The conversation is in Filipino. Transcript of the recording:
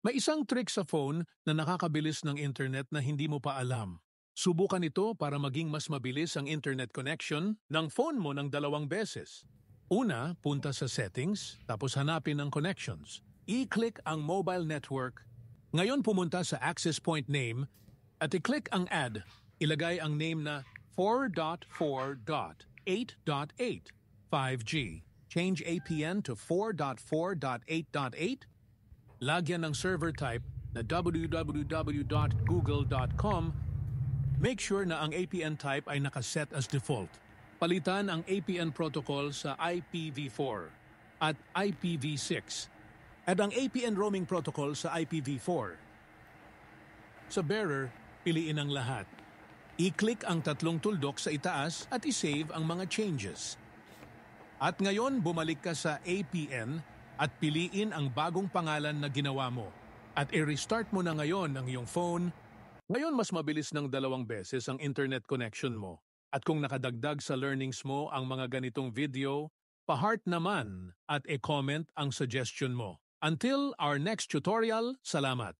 May isang trick sa phone na nakakabilis ng internet na hindi mo pa alam. Subukan ito para maging mas mabilis ang internet connection ng phone mo ng 2 beses. Una, punta sa settings, tapos hanapin ang connections. I-click ang mobile network. Ngayon pumunta sa access point name at i-click ang add. Ilagay ang name na 4.4.8.8 5G. Change APN to 4.4.8.8. Lagyan ng server type na www.google.com. Make sure na ang APN type ay nakaset as default. Palitan ang APN protocol sa IPv4 at IPv6 at ang APN roaming protocol sa IPv4. Sa bearer, piliin ang lahat. I-click ang 3 tuldok sa itaas at i-save ang mga changes. At ngayon, bumalik ka sa APN at piliin ang bagong pangalan na ginawa mo. At i-restart mo na ngayon ang iyong phone. Ngayon, mas mabilis ng 2 beses ang internet connection mo. At kung nakadagdag sa learnings mo ang mga ganitong video, pa-heart naman at e-comment ang suggestion mo. Until our next tutorial, salamat!